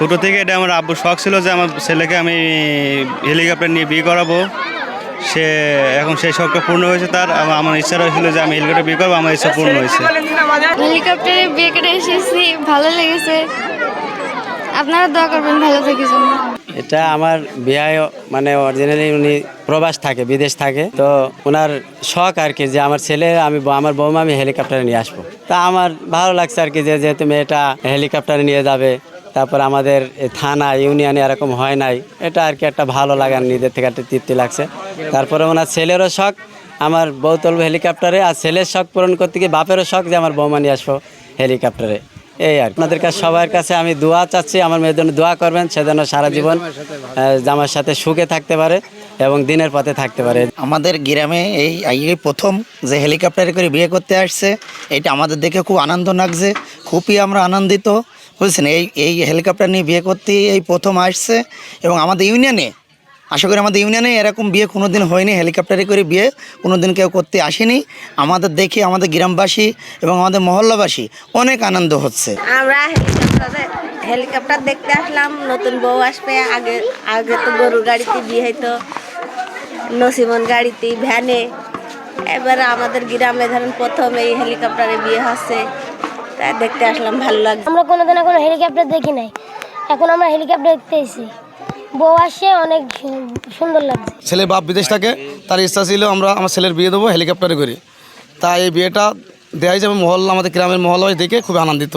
ছোটো থেকে এটা আমার আব্বুর শখ ছিল যে আমার ছেলেকে আমি হেলিকপ্টার নিয়ে বিয়ে করাবো। সে এখন সেই শখটা পূর্ণ হয়েছে তার। আমার ইচ্ছা ছিল যে আমি হেলিকপ্টার বিয়ে করবো, আমার ইচ্ছা পূর্ণ হয়েছে। হেলিকপ্টারে বিয়ে করে এসেছি, ভালো লেগেছে। আপনারা দোয়া করবেন ভালো থেকে জন্য। এটা আমার বিয়ে মানে অরিজিনালি উনি প্রবাস থাকে, বিদেশ থাকে, তো ওনার শখ আর কি যে আমার ছেলে আমার বৌমা আমি হেলিকপ্টারে নিয়ে আসবো। তা আমার ভালো লাগছে আর কি যে যেহেতু মেয়েটা হেলিকপ্টারে নিয়ে যাবে, তারপর আমাদের থানা ইউনিয়নে এরকম হয় নাই, এটা আর কি একটা ভালো লাগার নিজের থেকে একটা তৃপ্তি লাগছে। তারপরে ওনার ছেলেরও শখ আমার বউ তুলবো হেলিকপ্টারে, আর ছেলের শখ পূরণ করতে গিয়ে বাপেরও শখ যে আমার বৌমা নিয়ে আসবো হেলিকপ্টারে। এই আর আপনাদের কাছে সবার কাছে আমি দোয়া চাচ্ছি, আমার মেয়ের জন্য দোয়া করবেন, সে যেন সারা জীবন জামার সাথে সুখে থাকতে পারে এবং দিনের পথে থাকতে পারে। আমাদের গ্রামে এই প্রথম যে হেলিকপ্টারে করে বিয়ে করতে আসছে, এটা আমাদের দেখে খুব আনন্দ লাগছে, খুবই আমরা আনন্দিত। বুঝছেন, এই হেলিকপ্টার নিয়ে বিয়ে করতে এই প্রথম আসছে। এবং আমাদের ইউনিয়নে, আশা করি আমাদের ইউনিয়নে এরকম বিয়ে কোনো দিন হয়নি, হেলিকপ্টারে করে বিয়ে কোনো দিন কেউ করতে আসেনি। আমাদের দেখে আমাদের গ্রামবাসী এবং আমাদের মহল্লাবাসী অনেক আনন্দ হচ্ছে। আমরা হেলিকপ্টার দেখতে আসলাম, নতুন বউ আসবে। আগে তো গরুর গাড়িতে বিয়ে হইতো, নসিমন গাড়িতে, ভ্যানে। এবার আমাদের গ্রামে ধরেন প্রথম এই হেলিকপ্টারে বিয়ে হচ্ছে, তাই দেখতে আসলাম, ভালো লাগছে। আমরা কোনোদিন এখনো হেলিকপ্টার দেখি নাই, এখন আমরা হেলিকপ্টার দেখতে এসেছি। বউ আসছে, অনেক সুন্দর লাগছে। ছেলের বাপ বিদেশ থাকে, তার ইচ্ছা ছিল আমার ছেলের বিয়ে দেবো হেলিকপ্টারে করে। তাই এই বিয়েটা দেওয়া যাবে মহল্লা, আমাদের গ্রামের মহল্লায় দেখে খুব আনন্দিত।